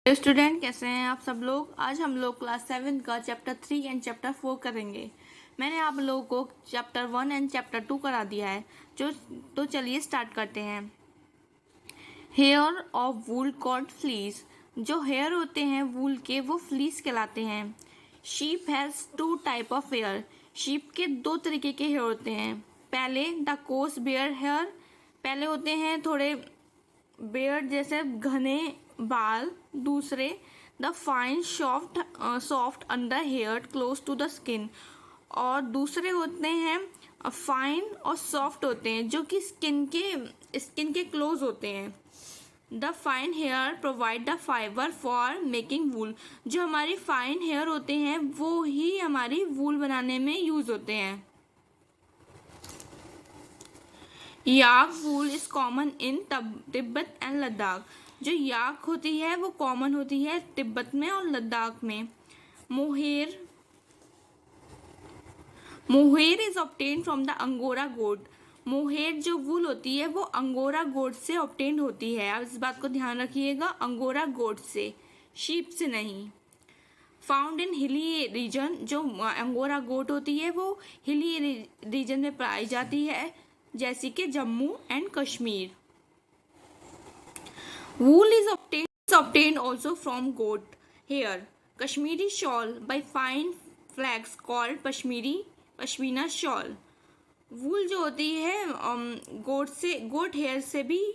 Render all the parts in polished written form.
Student कैसे हैं आप सब लोग। आज हम लोग क्लास 7 का चैप्टर 3 एंड चैप्टर 4 करेंगे। मैंने आप लोगों को चैप्टर 1 एंड चैप्टर 2 करा दिया है। तो चलिए स्टार्ट करते हैं। Hair of wool called fleece. जो हेयर होते हैं वूल के वो फ्लीस कहलाते हैं। Sheep has 2 type of hair. Sheep के 2 तरीके के हेयर होते हैं। पहले द कोस बेयर हेयर। पहले होते हैं थोड़े बेयर्ड जैसे घने बाल। दूसरे the fine soft under hair close to the skin. और दूसरे होते हैं फाइन और सॉफ्ट होते हैं जो कि स्किन के क्लोज होते हैं। The fine hair provide the fibre for making wool. जो हमारी फाइन हेयर होते हैं वो ही हमारी वूल बनाने में यूज होते हैं। Yak wool is common in Tibet and Ladakh. जो याक होती है वो कॉमन होती है तिब्बत में और लद्दाख में। Mohair is obtain from the angora goat. Mohair जो वूल होती है वो अंगोरा गोट से ऑब्टेन होती है। आप इस बात को ध्यान रखिएगा, अंगोरा गोट से, शीप से नहीं। Found in hilly region. जो अंगोरा गोट होती है वो हिली रीजन में पाई जाती है, जैसे कि Jammu and Kashmir. Wool is obtained also from goat hair. Kashmiri shawl by fine flax called pashmina shawl. Wool जो होती है गोट हेयर से भी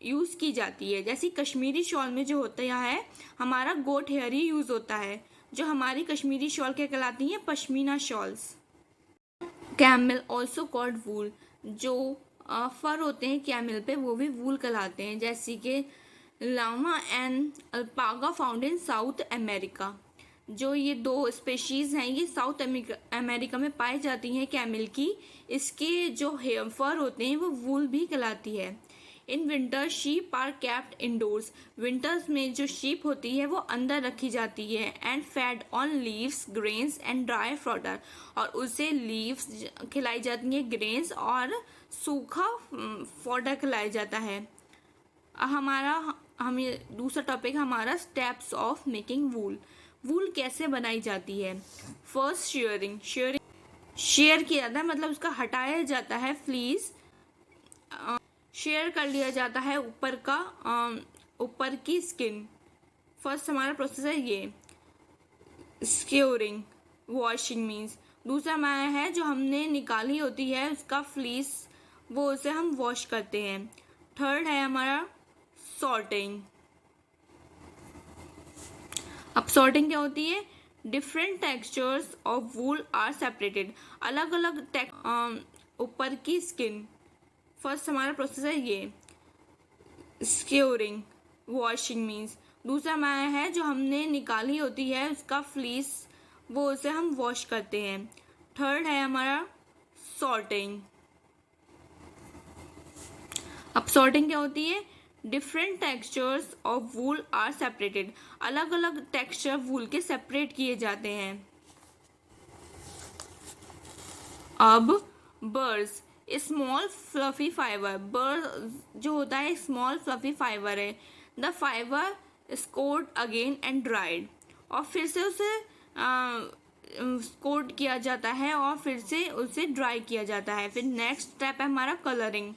यूज की जाती है। जैसे कश्मीरी शॉल में जो होता है हमारा गोट हेयर ही यूज होता है। जो हमारी कश्मीरी शॉल क्या कहलाती हैं, pashmina shawls. Camel also called wool. जो फर होते हैं कैमल पे वो भी वूल कहलाते हैं, जैसे कि llama and alpaca found in South America. जो ये 2 स्पेशीज हैं ये साउथ अमेरिका में पाई जाती हैं कैमल की। इसके जो फर होते हैं वो वूल भी कहलाती है। In winter sheep are kept indoors. Winters में जो शीप होती है वो अंदर रखी जाती है। And fed on leaves grains and dry fodder. और उसे लीव्स खिलाई जाती हैं, ग्रेन्स और सूखा फॉडर खिलाया जाता है। हमें दूसरा टॉपिक हमारा स्टेप्स ऑफ मेकिंग वूल। वूल कैसे बनाई जाती है। फर्स्ट शेयरिंग शेयर किया जाता है, मतलब उसका हटाया जाता है फ्लीस। शेयर कर लिया जाता है ऊपर की स्किन। फर्स्ट हमारा प्रोसेस है ये स्क्योरिंग, वॉशिंग मीन्स। दूसरा हमारा है जो हमने निकाली होती है उसका फ्लीस, वो उसे हम वॉश करते हैं। थर्ड है हमारा सॉर्टिंग। अब सॉर्टिंग क्या होती है, different textures of wool are separated. अलग अलग ऊपर की स्किन। फर्स्ट हमारा प्रोसेस है ये स्क्योरिंग, वॉशिंग मीन्स। दूसरा हमारा है जो हमने निकाली होती है उसका फ्लीस, वो उसे हम वॉश करते हैं। थर्ड है हमारा सॉर्टिंग। अब सॉर्टिंग क्या होती है, different textures of wool are separated. अलग अलग टेक्सचर वूल के सेपरेट किए जाते हैं। अब birds, small fluffy fibre. Bird जो होता है स्मॉल फ्लफी फाइबर है। The fibre scored again and dried. और फिर से उसे स्कोर्ड किया जाता है और फिर से उसे ड्राई किया जाता है। फिर नेक्स्ट स्टेप है हमारा colouring.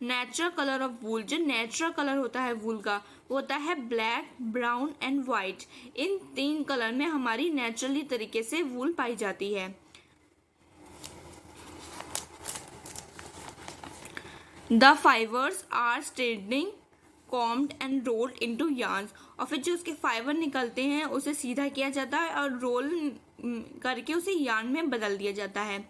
Natural colour of wool. जो नेचुरल कलर होता है वूल का वो होता है black, brown and white. In 3 colour में हमारी नेचुरली तरीके से वूल पाई जाती है। The fibres are straightening, combed and rolled into yarns. और फिर जो उसके फाइबर निकलते हैं उसे सीधा किया जाता है और रोल करके उसे यार्न में बदल दिया जाता है।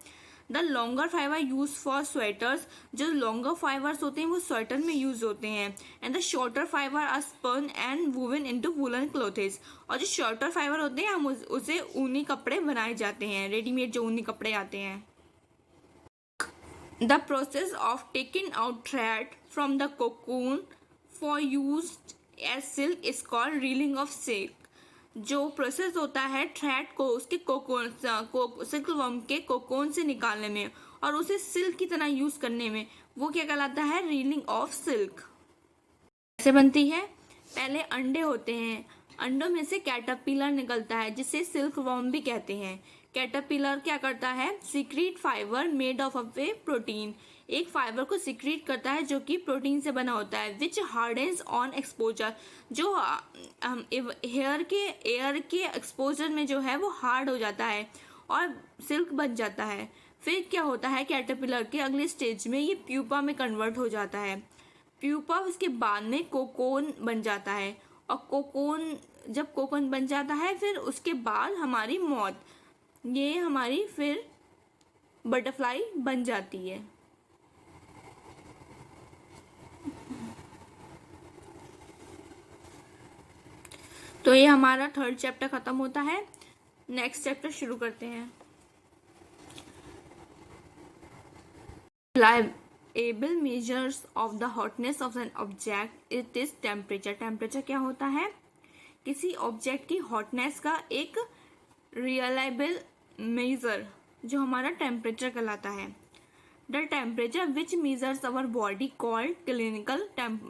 The longer fibre use for sweaters. जो लॉन्गर फाइबर्स होते हैं वो स्वेटर में यूज होते हैं। And the shorter fibre are spun and woven into woollen clothes. और जो शॉर्टर फाइबर होते हैं हम उसे ऊनी कपड़े बनाए जाते हैं, रेडीमेड जो ऊनी कपड़े आते हैं। The process of taking out thread from the cocoon for use as silk is called reeling of silk. जो प्रोसेस होता है थ्रेड को उसके सिल्क वर्म के कोकोन से निकालने में और उसे सिल्क की तरह यूज करने में वो क्या कहलाता है, रीलिंग ऑफ सिल्क। कैसे बनती है, पहले अंडे होते हैं, अंडों में से कैटरपिलर निकलता है जिसे सिल्क वर्म भी कहते हैं। कैटरपिलर क्या करता है, secret fibre made of A protein, एक फाइबर को सीक्रेट करता है जो कि प्रोटीन से बना होता है, विच हार्डन्स ऑन एक्सपोजर, जो एयर के एक्सपोजर में जो है वो हार्ड हो जाता है और सिल्क बन जाता है। फिर क्या होता है, कैटरपिलर के अगले स्टेज में ये प्यूपा में कन्वर्ट हो जाता है। प्यूपा उसके बाद में कोकोन बन जाता है, और जब कोकोन बन जाता है फिर उसके बाद हमारी मौत, ये हमारी फिर बटरफ्लाई बन जाती है। तो ये हमारा थर्ड चैप्टर खत्म होता है। नेक्स्ट चैप्टर शुरू करते हैं। reliable measures of the hotness of an object it is temperature। Temperature क्या होता है, किसी ऑब्जेक्ट की हॉटनेस का एक रियलाइबल मेजर जो हमारा टेम्परेचर कहलाता है। The temperature which measures our body called clinical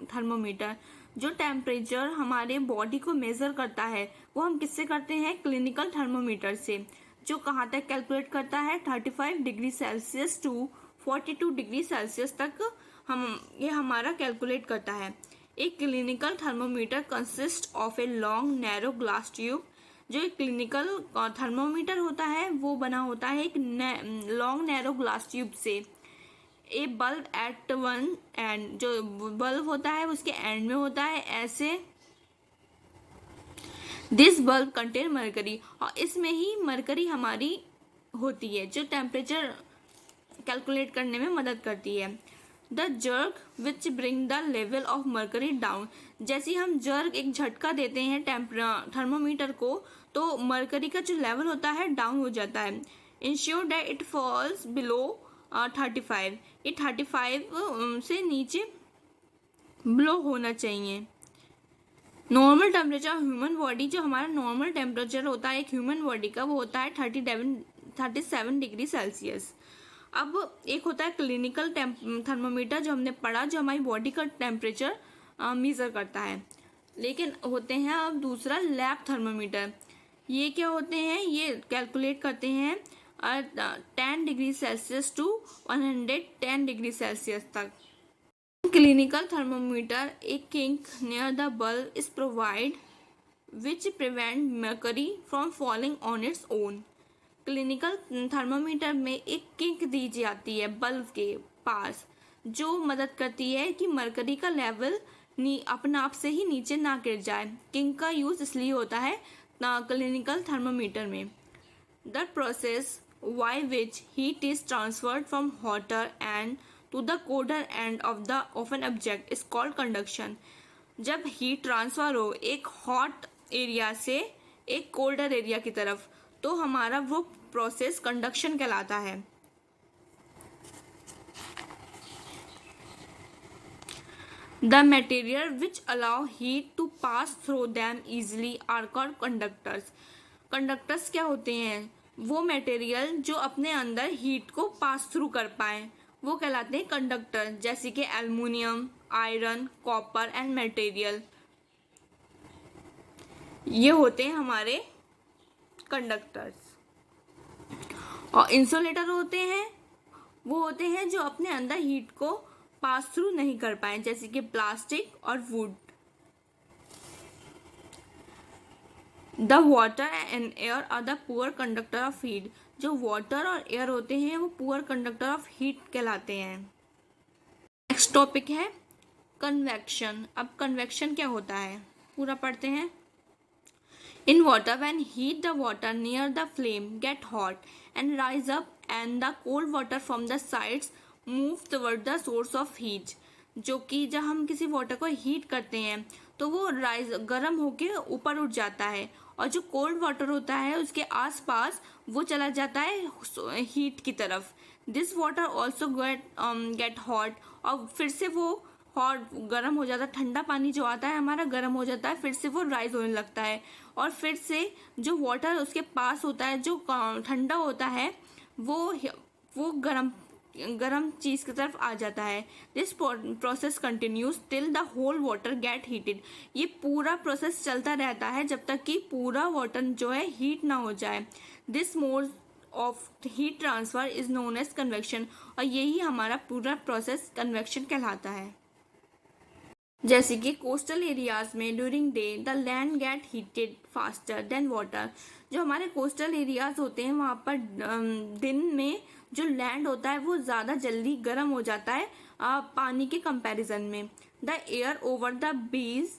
thermometer. जो टेम्परेचर हमारे बॉडी को मेजर करता है वो हम किससे करते हैं, क्लिनिकल थर्मोमीटर से, जो कहाँ तक कैलकुलेट करता है, 35 degree Celsius to 42 degree Celsius तक ये हमारा कैलकुलेट करता है। एक clinical thermometer consist of a long narrow glass tube. जो एक क्लिनिकल थर्मोमीटर होता है वो बना होता है एक लॉन्ग नैरो ग्लास ट्यूब से। ए बल्ब एट वन एंड, जो बल्ब होता है उसके एंड में होता है ऐसे। दिस बल्ब कंटेन मरकरी, और इसमें ही मरकरी हमारी होती है जो टेम्परेचर कैलकुलेट करने में मदद करती है। The jerk which bring the level of mercury down. जैसे हम जर्क एक झटका देते हैं थर्मोमीटर को तो मरकरी का जो लेवल होता है डाउन हो जाता है। Ensure that it falls below 35, ये 35 से नीचे बिलो होना चाहिए। नॉर्मल टेम्परेचर ह्यूमन बॉडी, जो हमारा नॉर्मल टेम्परेचर होता है एक ह्यूमन बॉडी का वो होता है 37 डिग्री सेल्सियस। अब एक होता है क्लिनिकल थर्मोमीटर जो हमने पढ़ा, जो हमारी बॉडी का टेम्परेचर मेज़र करता है। लेकिन होते हैं अब दूसरा लैब थर्मोमीटर। ये क्या होते हैं, ये कैलकुलेट करते हैं 10 degree Celsius to 110 degree Celsius तक। क्लिनिकल थर्मोमीटर एक kink near the bulb is provide which prevent mercury from falling on its own. Clinical thermometer में एक किंक दी जाती है बल्ब के पास जो मदद करती है कि मरकरी का लेवल अपने आप से ही नीचे ना गिर जाए। किंक का यूज़ इसलिए होता है क्लिनिकल थर्मोमीटर में। The process by which heat is transferred from hotter end to the colder end of an object is called conduction. जब हीट ट्रांसफर हो एक हॉट एरिया से एक कोल्डर एरिया की तरफ तो हमारा वो प्रोसेस कंडक्शन कहलाता है। The material which allow heat to pass through them easily are called conductors. Conductors क्या होते हैं, वो मटेरियल जो अपने अंदर हीट को पास थ्रू कर पाए वो कहलाते हैं कंडक्टर, जैसे कि aluminium, iron, copper and material, ये होते हैं हमारे कंडक्टर्स। और इंसुलेटर होते हैं, वो होते हैं जो अपने अंदर हीट को पास थ्रू नहीं कर पाए, जैसे कि प्लास्टिक और wood. The water and air are the poor conductor of heat. जो वाटर और एयर होते हैं वो पुअर कंडक्टर ऑफ हीट कहलाते हैं। नेक्स्ट टॉपिक है कन्वेक्शन। अब कन्वेक्शन क्या होता है पूरा पढ़ते हैं। In water, when heat the water near the flame get hot and rise up, and the cold water from the sides move toward the source of heat। जो कि जब हम किसी वाटर को हीट करते हैं तो वो गर्म होके ऊपर उठ जाता है, और जो कोल्ड वाटर होता है उसके आसपास वो चला जाता है हीट की तरफ। This water also get hot, और फिर से वो हॉट गर्म हो जाता है। ठंडा पानी जो आता है हमारा गर्म हो जाता है, फिर से वो राइज होने लगता है, और फिर से जो वाटर उसके पास होता है जो ठंडा होता है वो गर्म गर्म चीज़ की तरफ आ जाता है। This process continues till the whole water get heated. ये पूरा प्रोसेस चलता रहता है जब तक कि पूरा वाटर जो है हीट ना हो जाए। This mode of heat transfer is known as convection, और यही हमारा पूरा प्रोसेस कन्वेक्शन कहलाता है। जैसे कि कोस्टल एरियाज में during day the land gate heated faster than water. जो हमारे कोस्टल एरियाज होते हैं वहाँ पर दिन में जो लैंड होता है वो ज़्यादा जल्दी गर्म हो जाता है पानी के कंपैरिजन में। The air over the bees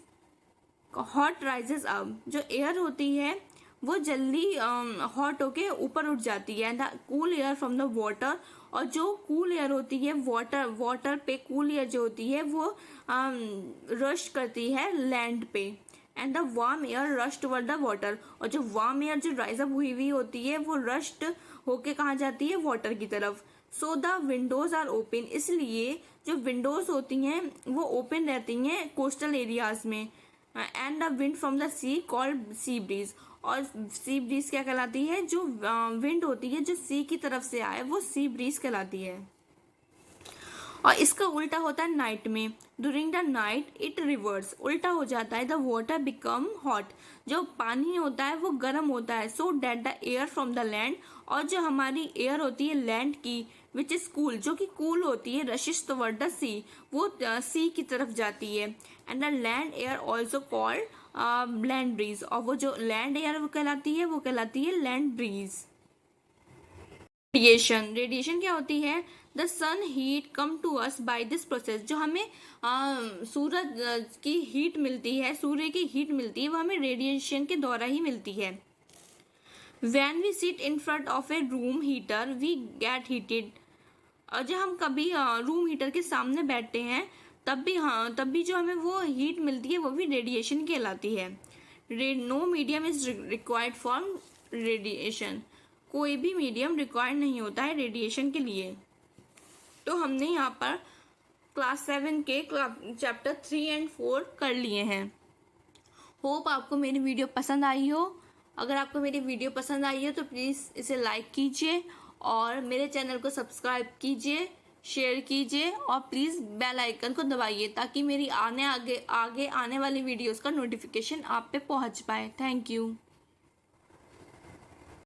hot rises up. जो एयर होती है वो जल्दी हॉट होके ऊपर उठ जाती है। The cool air from the water, और जो कूल एयर होती है वाटर पे कूल एयर जो होती है वो रश करती है लैंड पे। And the warm air rush toward the water, और जो वार्म एयर जो राइज अप हुई होती है वो रश्ड होके कहाँ जाती है, वाटर की तरफ। So the windows are open, इसलिए जो विंडोज होती हैं वो ओपन रहती हैं कोस्टल एरियाज में। And the wind from the sea called sea breeze, और सी ब्रीज क्या कहलाती है, जो विंड होती है जो सी की तरफ से आए वो सी ब्रीज कहलाती है। और इसका उल्टा होता है नाइट में। During the night it reverse, उल्टा हो जाता है। द वाटर बिकम हॉट, जो पानी होता है वो गर्म होता है। So that the air from the land, और जो हमारी एयर होती है लैंड की विच इज कूल, जो कि कूल होती है, रशिश टुवर्ड द सी, वो सी की तरफ जाती है। And the land air also called land breeze, और वो जो लैंड एयर वो कहलाती है लैंड ब्रीज। रेडिएशन क्या होती है, the sun heat come to us by this process. जो हमें सूरज की हीट मिलती है, सूर्य की हीट मिलती है, वो हमें रेडिएशन के द्वारा ही मिलती है। When we sit in front of a room heater we get heated. और जब हम कभी रूम हीटर के सामने बैठते हैं तब भी जो हमें वो हीट मिलती है वो भी रेडिएशन कहलाती है। No medium is required for radiation, कोई भी मीडियम रिक्वायर्ड नहीं होता है रेडिएशन के लिए। तो हमने यहाँ पर क्लास 7 के चैप्टर 3 एंड 4 कर लिए हैं। होप आपको मेरी वीडियो पसंद आई हो। अगर आपको मेरी वीडियो पसंद आई हो तो प्लीज़ इसे लाइक कीजिए और मेरे चैनल को सब्सक्राइब कीजिए, शेयर कीजिए और प्लीज़ बेल आइकन को दबाइए ताकि मेरी आगे आने वाली वीडियोस का नोटिफिकेशन आप पे पहुंच पाए। Thank you.